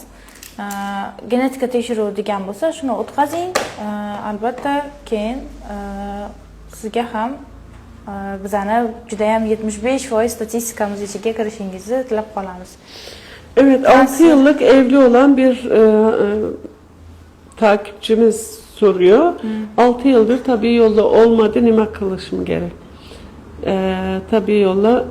Genetika tekshiruv degan bo'lsa, shuni o'tkazing. Albatta keyin sizga ham bizani juda ham 75% statistikamiz ichiga kirishingizni tilab qolamiz. Evet, 6 yıllık evli olan bir takipçimiz soruyor. 6 yıldır tabii yolla olmadı, nime kılışım gerek. Tabii yolla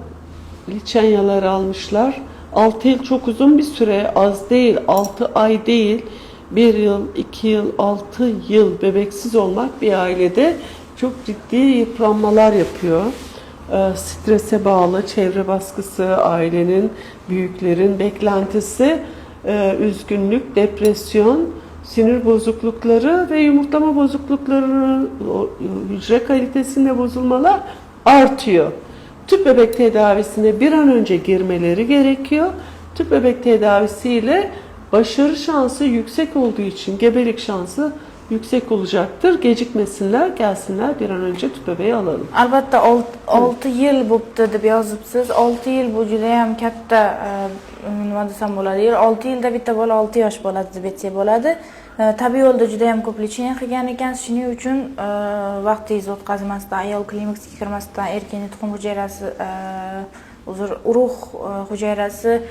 liçenyaları almışlar. 6 yıl çok uzun bir süre, az değil, 6 ay değil. 1 yıl, 2 yıl, 6 yıl bebeksiz olmak bir ailede çok ciddi yıpranmalar yapıyor. Strese bağlı, çevre baskısı, ailenin, büyüklerin beklentisi, üzgünlük, depresyon, sinir bozuklukları ve yumurtlama bozukluklarının hücre kalitesinde bozulmalar artıyor. Tüp bebek tedavisine bir an önce girmeleri gerekiyor. Tüp bebek tedavisiyle başarı şansı yüksek olduğu için gebelik şansı yüksek olacaktır. Gecikmesinler, gelsinler, bir an önce tüp bebeği alalım. Albatta 6 yil bo'pti deb yozibsiz. 6 yil bu juda ham katta, nima desam bo'ladi. 6 yilda bitta bola 6 yosh bo'ladi deb aytsak bo'ladi. Tabiiy yo'lda juda ham ko'p lecheniya qilgan ekansiz. Shuning uchun vaqtingizni o'tkazmasdan, ayol klinikasiga kirmasdan, erkakning tuxum hujayrasi, urug' hujayrasi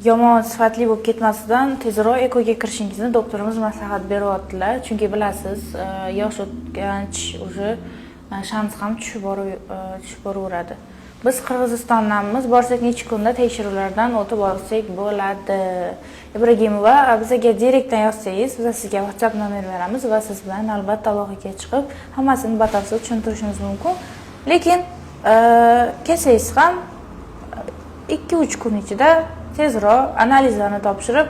yomon sifatli bo'lib ketmasidan tezroq ekoga kirishingizni doktorimiz maslahat beryaptilar. Chunki bilasiz, yosh o'tgach уже shans ham tushib boraveradi. Biz Qirg'izistondanmiz, borsak necha kunda tekshiruvlardan o'tib olsak bo'ladi. Ibragimova, bizga direktdan yozsangiz, biz sizga WhatsApp nomer beramiz va siz bilan albatta aloqaga chiqib, hammasini batafsil tushuntirishimiz mumkin. Lekin kelsangiz ham 2-3 kun ichida tezroq analizlarni topshirib,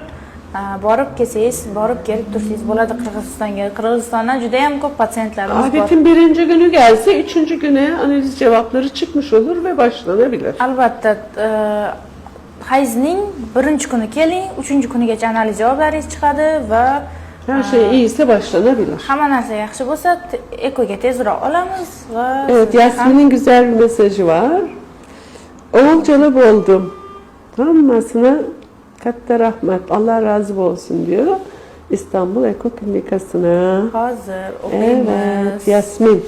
borib kelsangiz, borib kelib tursangiz bo'ladi Qirg'izistonga. Qirg'izistondan juda ham ko'p patsientlarimiz bor. Adetin birinci günü gelse, üçüncü güne analiz cevapları çıkmış olur ve başlanabilir. Albatta, hayzning birinchi kuni keling, 3-kunigacha analiz javoblaringiz chiqadi va Her şey iyiyse başlanabilir. hamma narsa yaxshi bo'lsa, ekoga tezroq olamiz va Evet, Yasmin'in güzel bir mesajı var. Oğulcalı oldum. Hammasına katta rahmet. Allah razı olsun diyor. İstanbul Eko Klinikası'na. hozir o'qiymiz. Evet, Yasmin.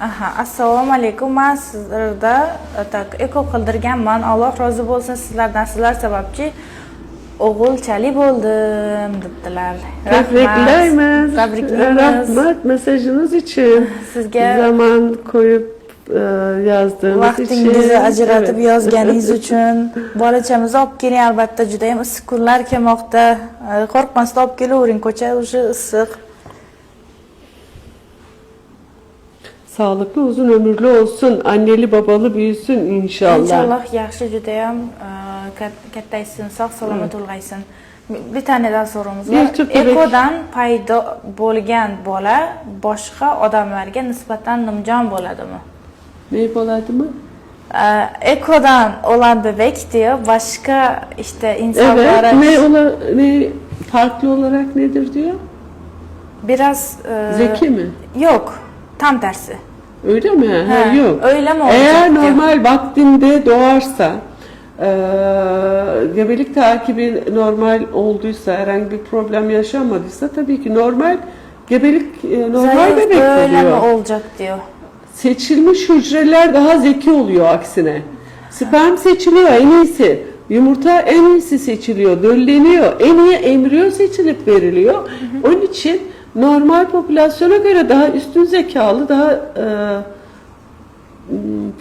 Aha, assalomu alaykum. Men sizlarda eko qildirganman. Alloh rozi bo'lsin sizlardan. Sizlar sababchi o'g'ilchali bo'ldim debdilar. Tebriklaymiz. Tabriklaymiz. Rahmet mesajınız için. Sizga Zaman koyup yazdığınız için. vaqtingizni ajratib Evet. yozganingiz uchun, bolachamizni olib keling, albatta juda ham issiq kunlar kelmoqda. Qo'rqmasdan olib kelavering, ko'cha o'sha issiq. Sağlıklı uzun ömürlü olsun. Anneli babalı büyüsün inşallah. Inshaalloh yaxshi juda ham kattaysin, sog' salomat ulg'aysin. Bir tanedan so'ramiz Bir bor. tut bebek. Ekodan paydo bo'lgan bola boshqa odamlarga nisbatan nimjon bo'ladimi? Ne boladı mı? Ekodan olan bebek diyor, başka işte insanlara Evet. Ne farklı olarak nedir diyor? biraz Zeki mi? yok, tam tersi. Öyle mi? Ha, yok. Öyle mi olacak Eğer diyor. normal vaktinde doğarsa, gebelik takibi normal olduysa, herhangi bir problem yaşanmadıysa tabii ki normal gebelik normal Zayıf bebek böyle mi oluyor. olacak diyor. Seçilmiş hücreler daha zeki oluyor aksine. Sperm seçiliyor en iyisi. Yumurta en iyisi seçiliyor, dölleniyor. En iyi embriyo seçilip veriliyor. Onun için normal popülasyona göre daha üstün zekalı, daha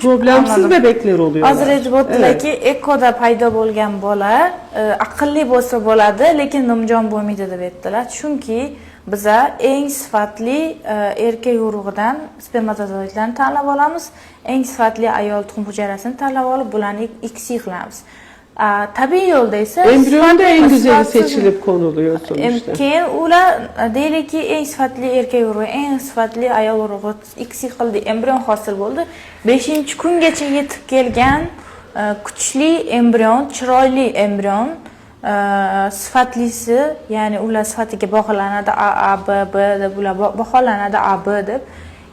problemsiz Anladım. bebekler oluyorlar. Hozir aytib o'tdilarki, ekoda paydo bo'lgan bola aqlli bo'lsa bo'ladi, lekin nimjon bo'lmaydi deb aytdilar. Chunki biza eng sifatli erkak urug'idan spermatozoidlarni tanlab olamiz, eng sifatli ayol tuxum hujayrasini tanlab olib, bularni X qilamiz. Tabiiy yo'lda esa Embriyonda en güzeli sifatsiz- seçilip konuluyor sonuçta. Keyin ular deylikki eng sifatli erkak urug'i, eng sifatli ayol urug'i X qildi, embrion hosil bo'ldi. 5-kungacha yetib kelgan kuchli embrion, chiroyli embrion, sifatlisi, ya'ni ular sifatiga baholanadi A, B, B deb ular baholanadi A, B deb.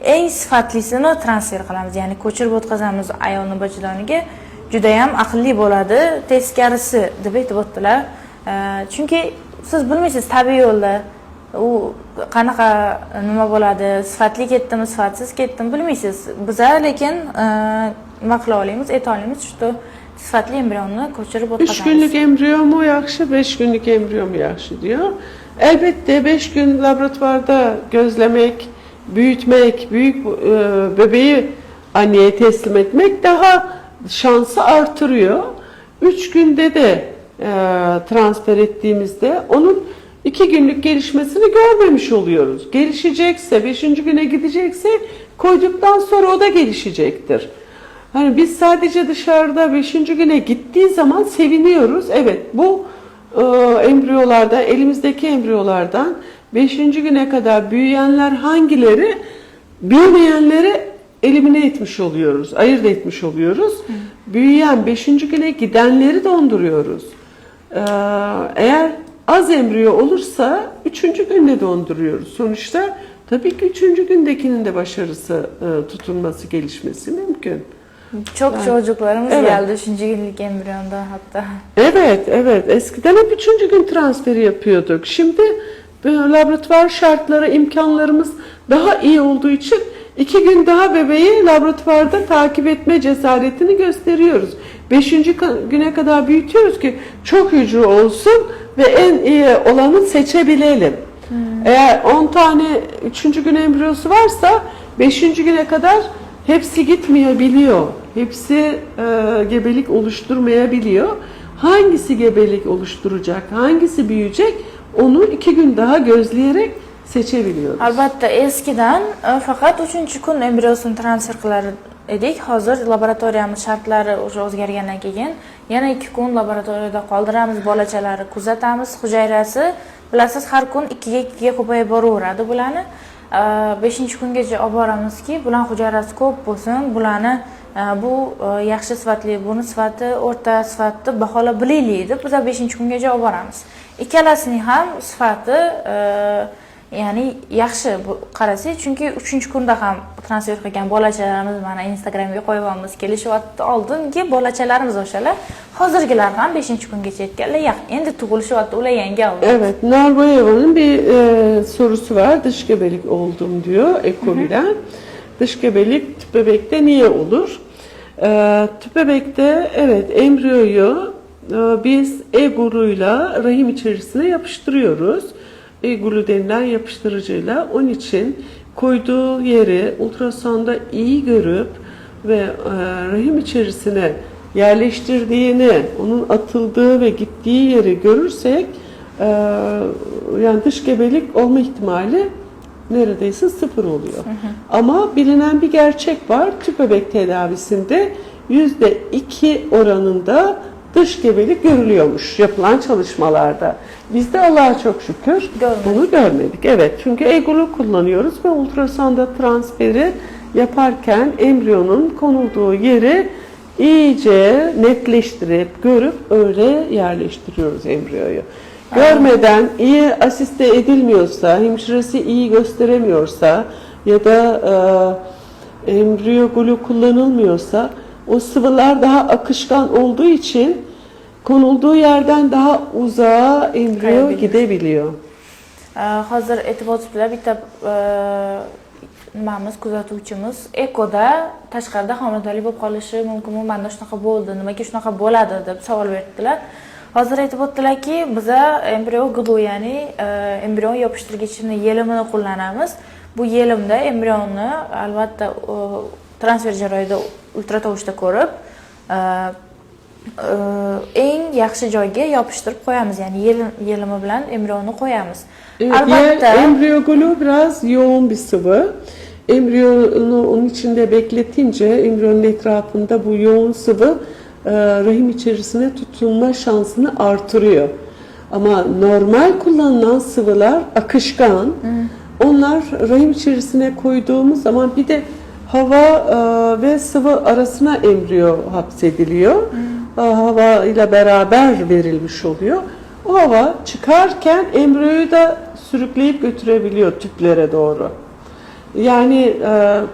Eng sifatlisini transfer qilamiz, ya'ni ko'chirib o'tkazamiz ayolning bachadoniga. Juda ham aqlli bo'ladi, teskarisi deb aytib o'tdilar. Chunki siz bilmaysiz tabiiy yo'lda u qanaqa nima bo'ladi, sifatli ketdimi, sifatsiz ketdimi bilmaysiz. Biza lekin nima qila olamiz, ayta olamiz, shu sifatli embrionni ko'chirib 3 o'tkazamiz. günlük embriyo mu yaxshi, 5 günlük embriyo mu yaxshi diyor. Elbette 5 gün laboratuvarda gözlemek, büyütmek, büyük bebeği anneye teslim etmek daha şansı artırıyor. 3 günde de transfer ettiğimizde onun 2 günlük gelişmesini görmemiş oluyoruz. Gelişecekse, 5. güne gidecekse koyduktan sonra o da gelişecektir. Hani biz sadece dışarıda 5. güne gittiği zaman seviniyoruz. Evet, bu embriyolardan, elimizdeki embriyolardan 5. güne kadar büyüyenler hangileri, büyümeyenleri elimine etmiş oluyoruz, ayırt etmiş oluyoruz. Büyüyen 5. güne gidenleri donduruyoruz. Eğer az embriyo olursa 3. günde donduruyoruz. Sonuçta tabii ki 3. gündekinin de başarısı tutulması, gelişmesi mümkün. Çok çocuklarımız Evet. geldi 3. günlük embriyonda hatta. Evet. Eskiden hep 3. gün transferi yapıyorduk. Şimdi laboratuvar şartları, imkanlarımız daha iyi olduğu için 2 gün daha bebeği laboratuvarda takip etme cesaretini gösteriyoruz. 5. güne kadar büyütüyoruz ki çok hücre olsun ve en iyi olanı seçebilelim. Eğer 10 tane 3. gün embriyosu varsa 5. güne kadar hepsi gitmeyebiliyor. Hepsi gebelik oluşturmayabiliyor. Hangisi gebelik oluşturacak, hangisi büyüyecek onu 2 gün daha gözleyerek seçebiliyoruz. Albatta eskidan faqat 3. kun embriosini transfer edik. Hozir laboratoriyamiz shartlari o'zgargandan keyin yana 2 kun laboratoriyada qoldiramiz, bolachalari kuzatamiz. Hujayrasi bilasiz har kun 2 ga ko'payib boraveradi bularni. 5-kungacha olib boramizki, bular hujayrasi ko'p bo'lsin, bularni bu yaxshi sifatli, buni sifati o'rta sifatni baholab bilaylik deb biz 5-kungacha olib boramiz. Ikkalasining ham sifati ya'ni yaxshi qarasak, chunki 3-kunda ham transfer qilgan bolachalarimiz mana Instagramga qo'yibamiz, kelishyapti. Oldingi bolachalarimiz o'shalar, hozirgilar ham 5-kungacha yetganlar, endi tug'ilishyapti, ular yangi avlod. Evet, Narboyeva'nın bir sorusu var. Dış gebelik oldum diyor Eko bilen. Dış gebelik tüp bebekte niye olur? Tüp bebekte evet embriyoyu biz e-gluyla rahim içerisine yapıştırıyoruz. E-glü denilen yapıştırıcıyla, onun için koyduğu yeri ultrasonda iyi görüp ve rahim içerisine yerleştirdiğini, onun atıldığı ve gittiği yeri görürsek yani dış gebelik olma ihtimali neredeyse 0 oluyor. Ama bilinen bir gerçek var. Tüp bebek tedavisinde %2 oranında dış gebelik görülüyormuş yapılan çalışmalarda. Biz de Allah'a çok şükür bunu görmedik. Evet, çünkü e-glue kullanıyoruz ve ultrasonda transferi yaparken embriyonun konulduğu yeri iyice netleştirip, görüp öyle yerleştiriyoruz embriyoyu. Görmeden, iyi asiste edilmiyorsa, hemşiresi iyi gösteremiyorsa ya da embriyo glue kullanılmıyorsa, o sıvılar daha akışkan olduğu için konulduğu yerden daha uzağa embriyo gidebiliyor. Hozir e'tiborsizlar bitta nimamiz, kuzatuvchimiz ekoda tashqarida homiladorlik bo'lib qolishi mumkinmi? Menda shunaqa bo'ldi, nimaga shunaqa bo'ladi deb savol berdilar. Hozir aytib o'tdilarki, biza embriyo glue, ya'ni embrion yopishtirgichini yelimini qo'llanamiz. Bu yelimda embrionni albatta transfer jarayonida ultratovushda ko'rib eng yaxshi joyga yopishtirib qo'yamiz, ya'ni yelimi bilan embrionni qo'yamiz. Evet, Albatta embriyo glue biraz yoğun bir sıvı. Embriyonu onun içinde bekletince embriyonun etrafında bu yoğun sıvı rahim içerisine tutunma şansını artırıyor. Ama normal kullanılan sıvılar akışkan. Onlar rahim içerisine koyduğumuz zaman bir de hava ve sıvı arasına embriyo hapsediliyor. Hava ile beraber verilmiş oluyor. O hava çıkarken embriyoyu da sürükleyip götürebiliyor tüplere doğru. Yani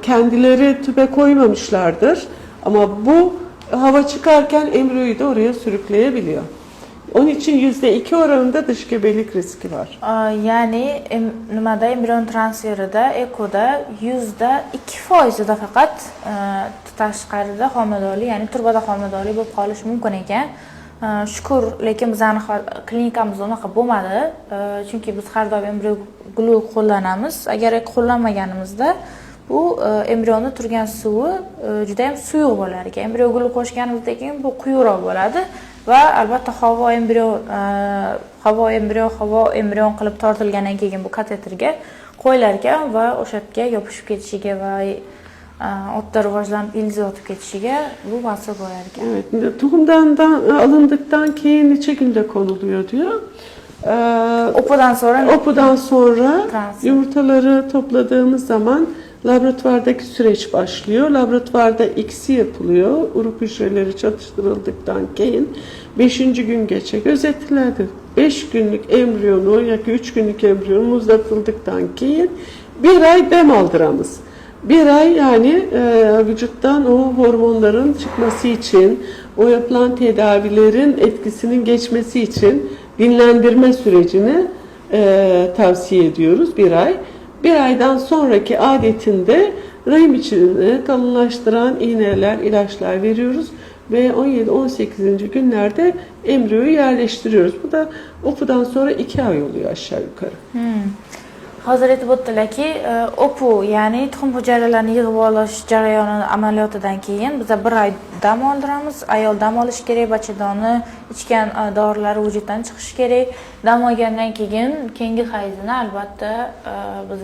kendileri tüpe koymamışlardır ama bu hava çıkarken embriyoyu da oraya sürükleyebiliyor. Onun için %2 oranında dış gebelik riski var. Yani nimada embrion transferida, ekoda %2%da faqat tashqarida homiladorlik, ya'ni turbada homiladorlik bo'lib qolish mumkin ekan. Shukur, lekin bizning klinikamizda unaqa bo'lmadi. Chunki biz har doim embriyo glue qo'llanamiz. Agar qo'llanmaganimizda bu embrionni turgan suvi juda ham suyuq bo'lar ekan. Embriyo glue qo'shganimizdan keyin bu quyuqroq bo'ladi va albatta havo embrion qilib tortilgandan keyin bu kateterga qo'yilar ekan va o'sha yerga yopishib ketishiga va otda rivojlanib ildiz o'tib ketishiga bu mas'ul bo'lar ekan. Evet, tohumdan alındıktan keyin neçe günde konuluyor diyor. Opudan sonra yumurtaları topladığımız zaman laboratuvardaki süreç başlıyor. Laboratuvarda X'i yapılıyor. Uruk hücreleri çatıştırıldıktan keyin 5. gün geçe gözetilerdir. 5 günlük embriyonu ya ki 3 günlük embriyonu uzatıldıktan keyin 1 ay dem aldıramız. 1 ay yani vücuttan o hormonların çıkması için, o yapılan tedavilerin etkisinin geçmesi için dinlendirme sürecini tavsiye ediyoruz 1 ay. 1 aydan sonraki adetinde rahim içine kalınlaştıran iğneler, ilaçlar veriyoruz ve 17-18. günlerde embriyoyu yerleştiriyoruz. Bu da OPU'dan sonra 2 ay oluyor aşağı yukarı. Hozir aytib o'tdilarki, OPU, ya'ni tuxum hujayralarini yig'ib olish jarayoni amaliyotidan keyin biz 1 oy dam oldiramiz. Ayol dam olishi kerak, bachadoni ichgan dorilari vujuddan chiqishi kerak. Dam olgandan keyin keyingi hayzini albatta biz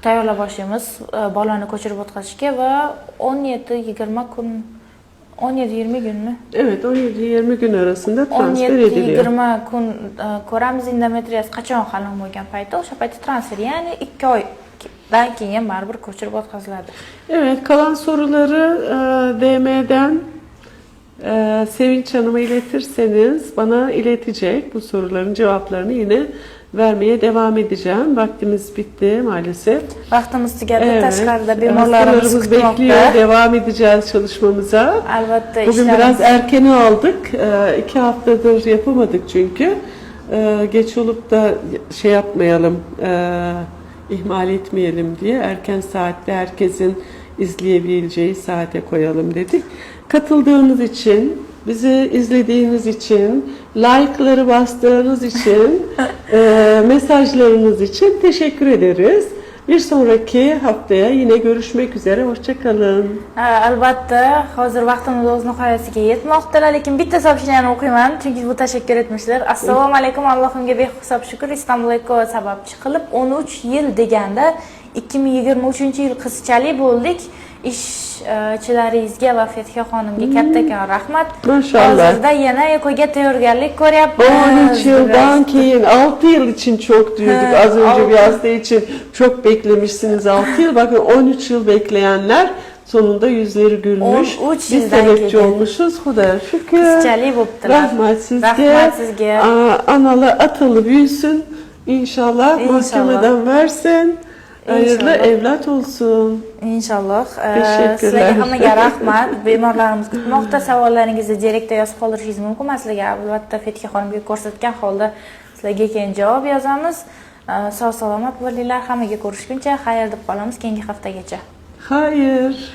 tayyorlab boshlaymiz bolani ko'chirib o'tkazishga va 17-20 kun 17-20 kunmi? Evet, 17-20 gün arasında transfer ediliyor. 17-20 kun ko'ramiz endometrioz qachon qalin bo'lgan payti, o'sha paytda transfer, ya'ni 2 oydan keyin baribir ko'chirib o'tkaziladi. Evet, kalan soruları DM'den Sevinç Hanım'a iletirseniz bana iletecek. Bu soruların cevaplarını yine vermeye devam edeceğim. Vaktimiz bitti maalesef. Vaqtimiz tugadi, Evet, tashqarida bemorlarimiz hastalarımız bekliyor. kutmoqda. Devam edeceğiz çalışmamıza. Albatta Bugün ishlarimiz biraz erkene aldık. 2 haftadır yapamadık çünkü. Geç olup da şey yapmayalım, ihmal etmeyelim diye erken saatte herkesin izleyebileceği saate koyalım dedik. Katıldığınız için, bizi izlediğiniz için, like'ları bastığınız için, mesajlarınız için teşekkür ederiz. Bir sonraki haftaya yine görüşmek üzere. Hoşça kalın. Albatta, hozir vaqtimiz o'z nihoyasiga yetmoqda, lekin bitta so'zlarni o'qiyman, chunki bu tashakkur etmishlar. Assalomu alaykum, Allohimga behisob shukr. Istanbul Eko sababchi qilib 13 yil deganda 2023-yil qizchalik bo'ldik. İşçilaringizga va Fethiya xonimga kattakon rahmat. Maşallah. Hozirda yana ekoga tayyorgarlik ko'ryapmiz. 13 yıldan keyin 6 yıl için çok diyorduk. Az önce bir hasta için çok beklemişsiniz 6 yıl. Bakın 13 yıl bekleyenler sonunda yüzleri gülmüş. 13 Biz yıldan sebepçi keyin. olmuşuz. Xudoya şükür. Qizchalik bo'ptilar. Rahmat sizge. Rahmat sizga. Analı atalı büyüsün. İnşallah mahkemeden versin. Hayırlı İnşallah. evlat olsun. Inshaalloh. Teşekkürler. Sizlarga hammaga rahmat. Bemorlarimiz kutmoqda. Savollaringizni direktda yozib qoldirishingiz mumkin. Men sizlarga albatta Fethiya xonimga ko'rsatgan holda sizlarga keyin javob yozamiz. Sog' salomat bo'linglar. Hammaga ko'rishguncha xayr deb qolamiz keyingi haftagacha. Hayır.